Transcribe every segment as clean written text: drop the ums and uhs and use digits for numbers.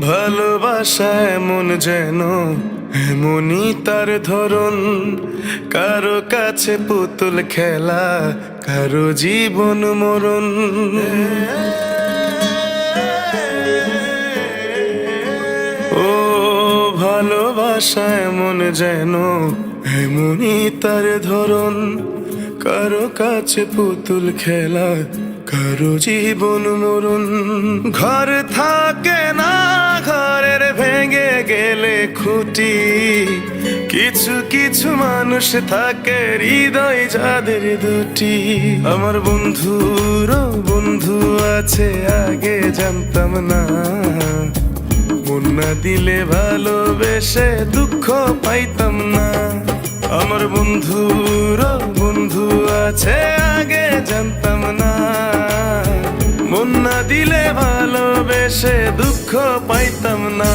ভালোবাসা এমন যেন এমনই তার ধরন, কারো কাছে পুতুল খেলা, কারো জীবন মরণ। ও ভালোবাসা এমন যেন এমনই তার ধরন, কারো কাছে পুতুল খেলা, কারো জীবন মরণ। ঘর থাকে না, ঘরের ভেঙে গেলে খুঁটি, কিছু কিছু মানুষ থাকে হৃদয় যাদের দুটি। আমার বন্ধুরও বন্ধু আছে, আগে জানতাম না, মন না দিলে ভালোবেসে দুঃখ পাইতাম না। আমার বন্ধুরও বন্ধু আছে, আগে জানতাম না, মন না দিলে ভালোবেসে দুঃখ পাইতাম না।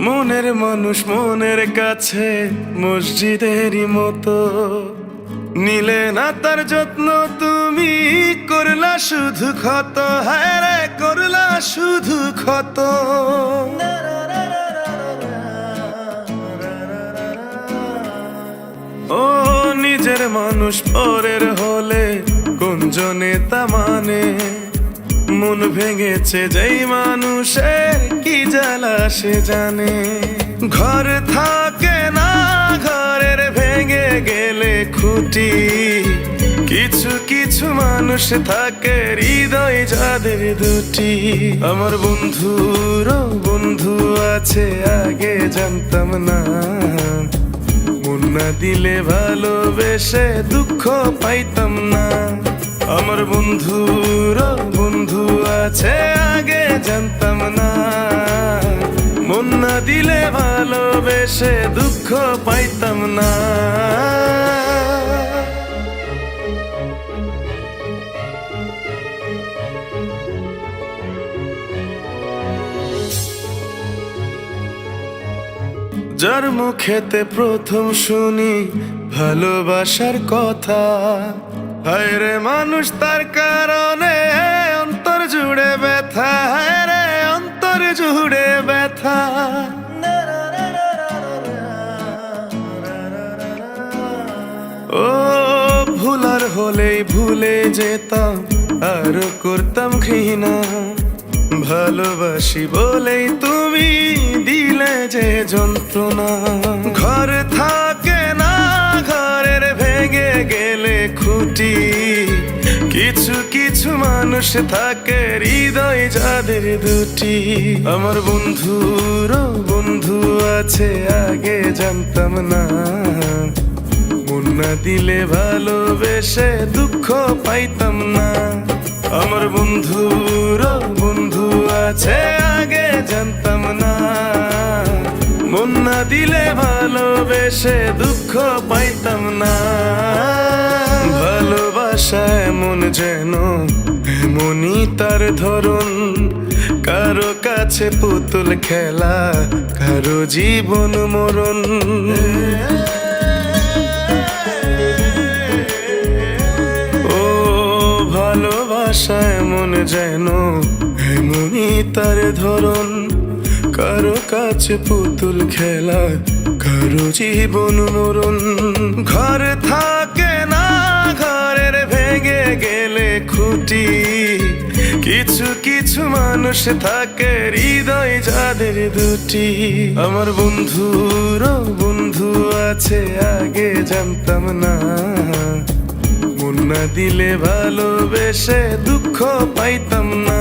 মনের মানুষ মনের কাছে মসজিদেরই মতো, নিলে না তার যত্ন তুমি, করলা শুধু ক্ষত, হায় রে করলা শুধু ক্ষত। ও নিজের মানুষ পরের হলে কোন জনে তা মানে, মন ভেঙেছে যেই মানুষের কি জ্বালা সে জানে। ঘর থাকে না, ঘরের ভেঙে গেলে খুঁটি, কিছু কিছু মানুষ থাকে হৃদয় যাদের দুটি। আমার বন্ধুরও বন্ধু আছে, আগে জানতাম না, মন না দিলে ভালোবেসে দুঃখ পাইতাম না। আমার বন্ধুরও বন্ধু আছে, আগে জানতাম না, মন না দিলে ভালোবেসে দুঃখ পাইতাম না। যার মুখেতে প্রথম শুনি ভালোবাসার কথা, হায় রে মানুষ তার কারণে অন্তর জুড়ে ব্যথা, হায় রে অন্তর জুড়ে ব্যথা। ও ভুলার হলেই ভুলে যেতাম, আর করতাম ঘৃণা, ভালোবাসি বলেই তুমি দিলে যে যন্ত্রণা। ঘর থাকে না, ঘরের ভেঙে গেলে খুঁটি, কিছু কিছু মানুষ থাকে হৃদয় যাদের দুটি। আমার বন্ধুরও বন্ধু আছে, আগে জানতাম না, মন না দিলে ভালোবেসে দুঃখ পাইতাম না। আমার বন্ধুরও বন্ধু আছে, আগে জানতাম না, মন না দিলে ভালোবেসে দুঃখ পাইতাম না। ভালোবাসা এমন যেন এমনই তার ধরন, কারো কাছে পুতুল খেলা, কারো জীবন মরণ। ভালোবাসা এমন যেন এমনই তার ধরন, কারো কাছে পুতুল খেলা, কারো জীবন মরণ। ঘর থাকে না, ঘরের ভেঙে গেলে খুঁটি, কিছু কিছু মানুষ থাকে হৃদয় যাদের দুটি। আমার বন্ধুরও বন্ধু আছে, আগে জানতাম না, মন না দিলে ভালোবেসে দুঃখ পাইতাম না।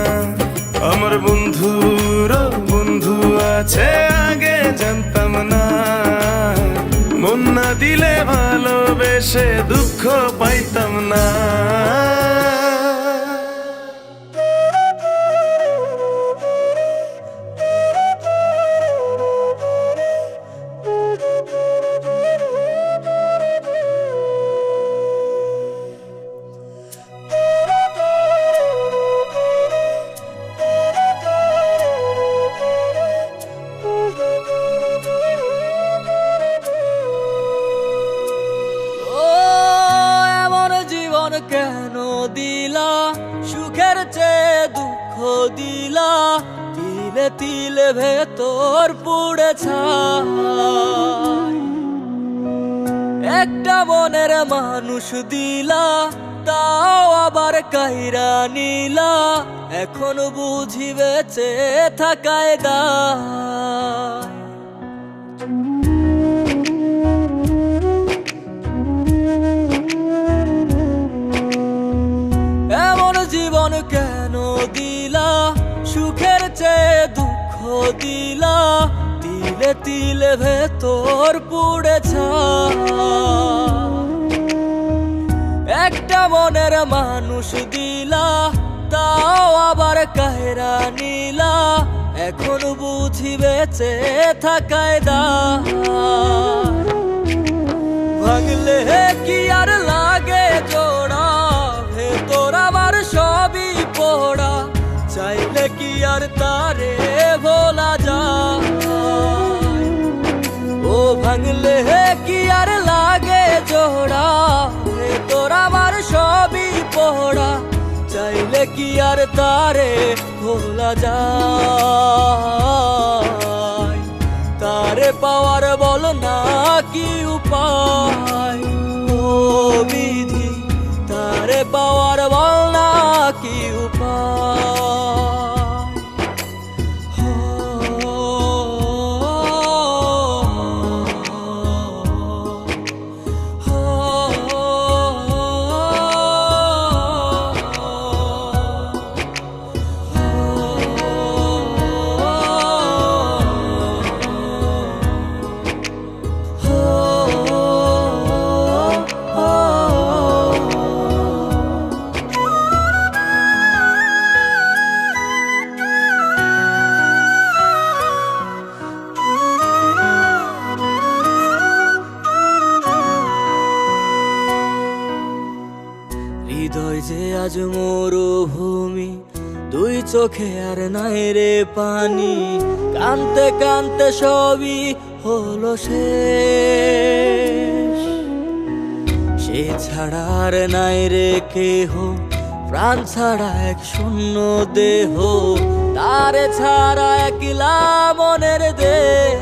আমার বন্ধুরও বন্ধু আছে, আগে জানতাম না, মন না দিলে ভালোবেসে দুঃখ পাইতাম না। কেন দিলা, সুখের চেয়ে দুঃখ দিলা, তিলে তিলে ভেতর পুড়ে ছাই। একটা মনের মানুষ দিলা, তাও আবার কাইরা নিলা, এখন বুঝি বেঁচে থাকায় দায়। এমন জীবন কেন দিলা, সুখের চেয়ে দুঃখ দিলা, তিলে তিলে ভেতর পুড়ে ছাই। একটা মনের মানুষ দিলা, তাও আবার কাহেরা নিলা, এখন বুঝি বেঁচে থাকায় দায়। ভাঙলে কি আর লাগে জোড়া, ভেতর আমার সবই পোড়া, চাইলে কি আর তারে ভোলা যায়। ও ভাঙলে কি আর লাগে জোড়া, ভেতর আমার সবই পোড়া, চাইলে কি আর তারে ভোলা যায়। তারে পাওয়ার বল না কি উপায়, ও বিধি তারে পাওয়ার বল না কি উপায়। হৃদয় যে আজ মরুভূমি, দুই চোখে আর নাই রে পানি, কানতে কানতে সবই হলো শেষ। সে ছাড়া আর নাই রে কেহ, প্রাণ ছাড়া এক শূন্য দেহ, তারে ছাড়া একলা মনের দেহ।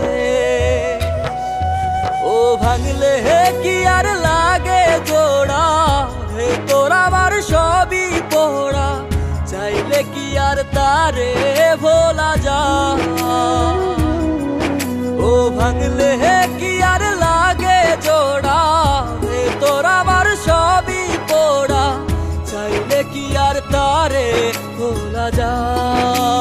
ও ভাঙলে কি আর লাগে জোড়া, ভেতর আমার সবই পোড়া, চাইলে কি আর তারে ভোলা যায়। ও ভাঙলে কি আর লাগে জোড়া, ভেতর আমার সবই পোড়া, চাইলে কি আর তারে ভোলা যায়।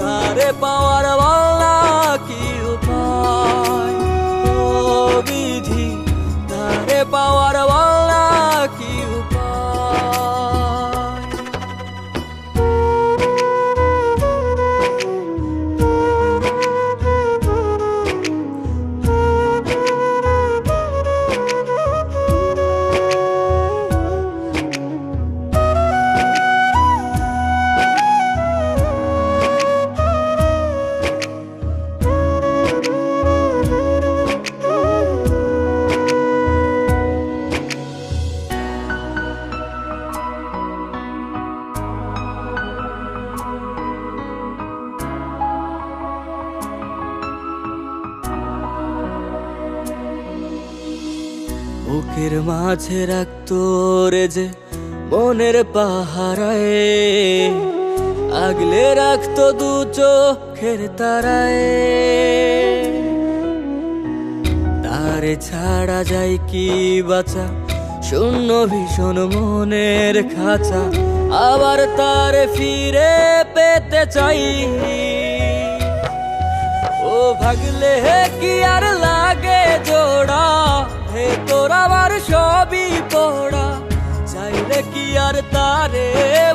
তারে পাওয়ার বল না কি উপায়, ও বিধি তারে পাওয়ার বল না কি উপায়। বুকের মাঝে রাখতো রে যে মনের পাহারায়, আগলে রাখতো দু চোখের তারায়। তারে ছাড়া যায় কি বাঁচা, শূন্য ভীষণ মনের খাঁচা, আবার তারে ফিরে পেতে চাই। ও ভাগলে কি আর লাগে জোড়া, ভেতর আমার সবই পোড়া, চাইলে কি আর তারে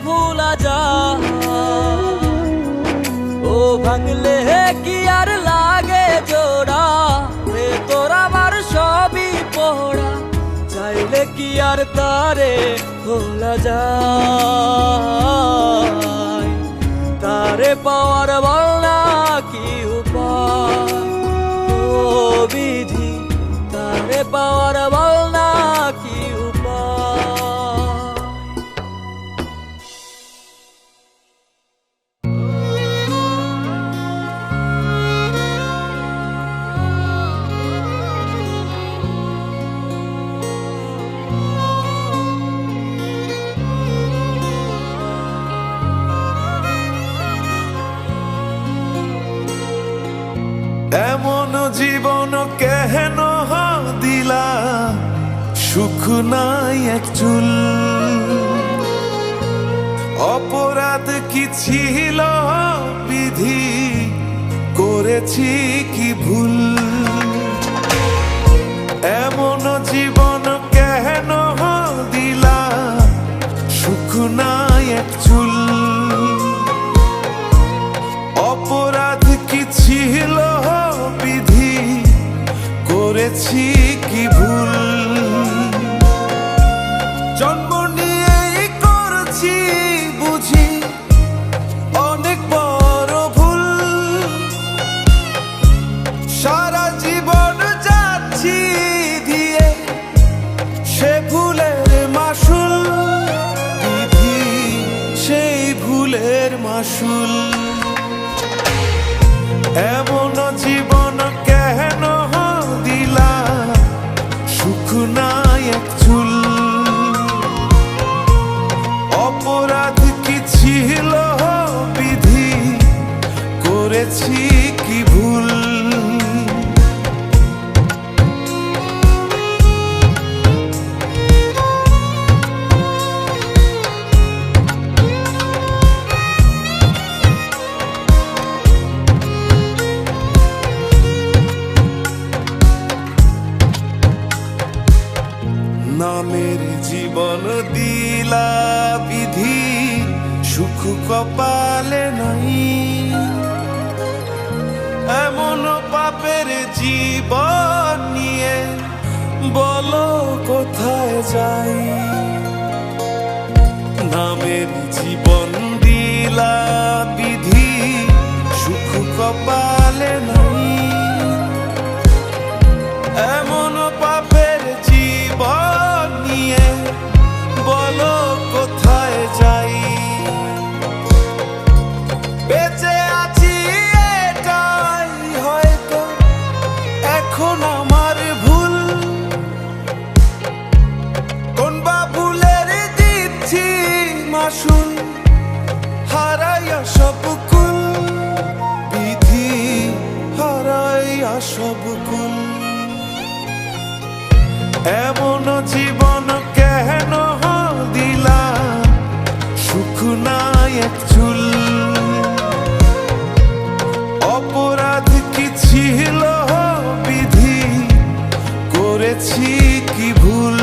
ভুলা যায়। ও ভাঙলে কি আর লাগে জোড়া, ভেতর আমার সবই পোড়া, চাইলে কি আর তারে ভোলা যায়। তারে পাওয়ার বল না কি উপায়, ও বিধি তারে পাওয়ার বল না কি উপায়। সুখ নাই এক চুল। অপরাধ কি ছিল বিধি, করেছি কি ভুল? এমন জীবন কেন দিলা, সুখ নাই এক চুল। অপরাধ কি ছিল বিধি, করেছি কি ভুল? জন্ম নিয়েই করছি বুঝি অনেক বড় ভুল। সারা জীবন যাচ্ছি দিয়ে সে ভুলের মাসুল, বিধি সেই ভুলের মাসুল। এমন জীবন কেন দিলা, সুখ নাই এক চুল। অপরাধ কি ছিল বিধি, করেছি কি ভুল? নামের জীবন দিলা বিধি, সুখ কপালে নাই। এমন পাপের জীবন নিয়ে বলো কোথায় যাই? নামের জীবন দিলা বিধি, সুখ কপালে নাই। এমন পাপের জীবন নিয়ে বলো কোথায় যাই? বেঁচে আছি এটাই হয়তো এখন আমার ভুল। কোন বা ভুলের দিচ্ছি মাসুল, হারাইয়া সব কুল, বিধি হারাইয়া সব কুল। এমন জীবন কেন দিলা, সুখ নাই এক চুল। অপরাধ কি ছিল বিধি, করেছি কি ভুল?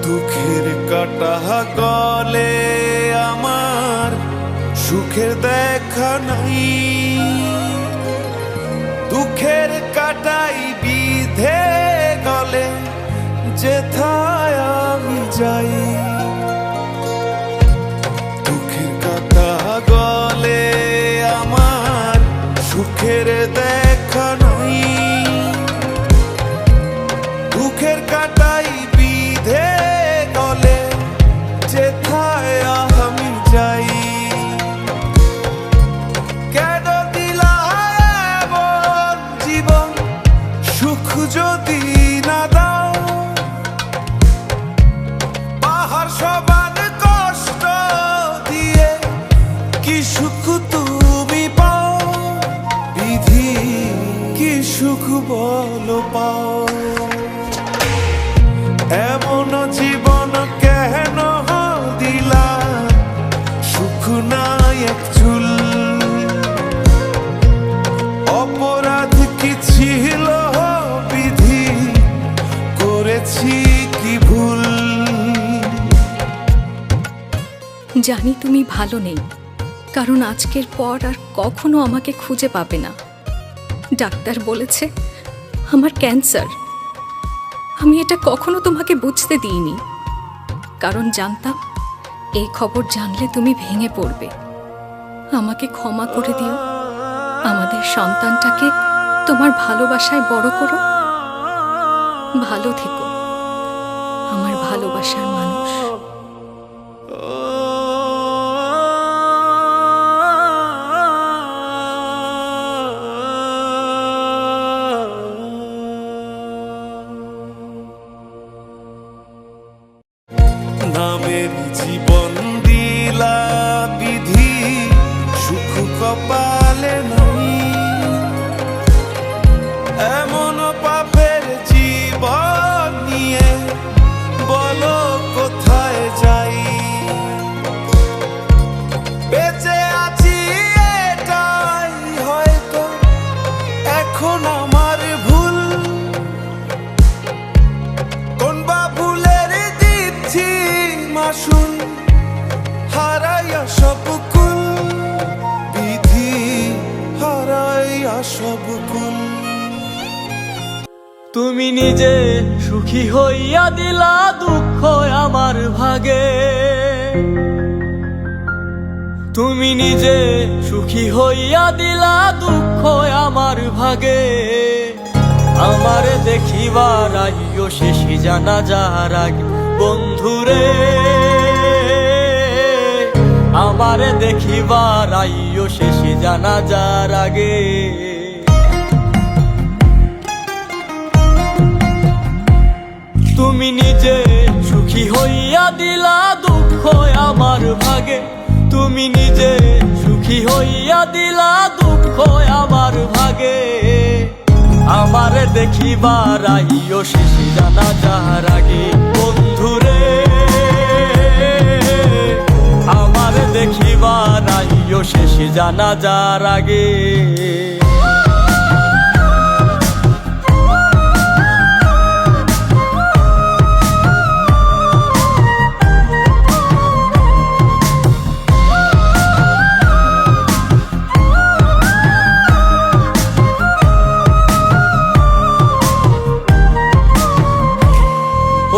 দুঃখের কাটা গলে আমার, সুখের দেখা নাই। দুঃখের কাটাই বিধে গলে যেথায় আমি যাই। দুঃখের কাটা গলে আমার, সুখের দেখা নাই। দুঃখের কাটাই বিধে গলে যেথায় আমি যাই। কেন দিলা এমন জীবন, সুখ যদি না দাও? পাহাড় সমান কষ্ট দিয়ে কি সুখ তুমি পাও? বিধি কি সুখ বলো পাও? এমন জীবন কেন দিলা, সুখ নাই এক চুল। অপরাধ কি ছিল বিধি, করেছি কি ভুল? জানি তুমি ভালো নেই, কারণ আজকের পর আর কখনো আমাকে খুঁজে পাবে না। ডাক্তার বলেছে আমার ক্যান্সার। আমি এটা কখনো তোমাকে বুঝতে দিইনি, কারণ জানতাম এই খবর জানলে তুমি ভেঙে পড়বে। আমাকে ক্ষমা করে দিও। আমাদের সন্তানটাকে তোমার ভালোবাসায় বড় করো। ভালো থেকো আমার ভালোবাসার মানুষ। কুল। তুমি নিজে সুখী হইয়া দিলা দুঃখ আমার ভাগে, তুমি নিজে সুখী হইয়া দিলা দুঃখ আমার ভাগে। আমারে দেখিবার আইও শেষে জানাজার আগে বন্ধুরে, আমারে দেখিবার আইও শেষে জানাজার আগে। তুমি নিজে সুখী হইয়া দিলা দুঃখ আমার ভাগে, তুমি নিজে সুখী হইয়া দিলা দুঃখ আমার ভাগে। আমারে দেখিবার আইও শেষে জানাজার আগে বন্ধুরে, আমারে দেখিবার আইও শেষে জানাজার আগে।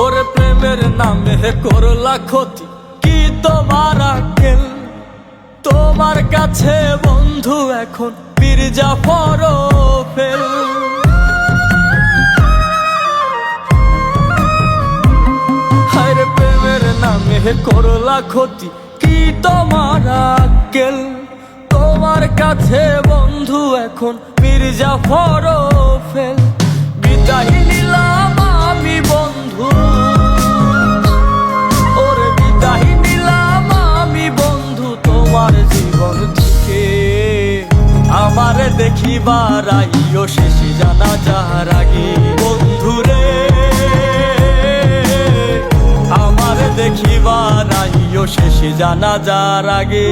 ওরে প্রেমের নামে করলা ক্ষতি কি তোমার আকেল, তোমার কাছে বন্ধু এখন মির্জাফর ফেল। হায়রে প্রেমের নামে করলা ক্ষতি কি তোমার আকেল, তোমার কাছে বন্ধু এখন মির্জাফর ফেল। বিদায় নিলাম আমি বন্ধু, ওরে বিদায় নিলাম আমি বন্ধু তোমার জীবন থেকে। আমারে দেখিবার আইও শেষে জানাজার আগে বন্ধুরে, আমারে দেখিবার আইও শেষে জানাজার আগে।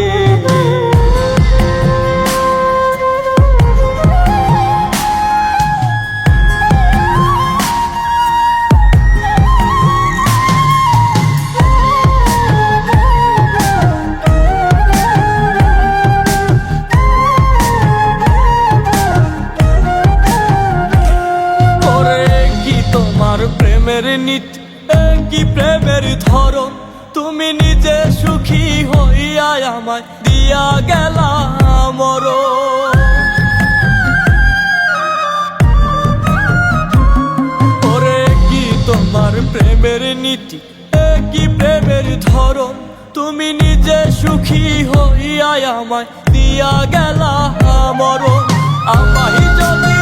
প্রেমের নীতি কি প্রেমের ধরন, তুমি নিজে সুখী হইয়া আমায় দিয়া গেলা মরণ। ওরে কি তোমার প্রেমের নীতি কি প্রেমের ধরন, তুমি নিজে সুখী হইয়া আমায় দিয়া গেলা মরণ। আমায় যদি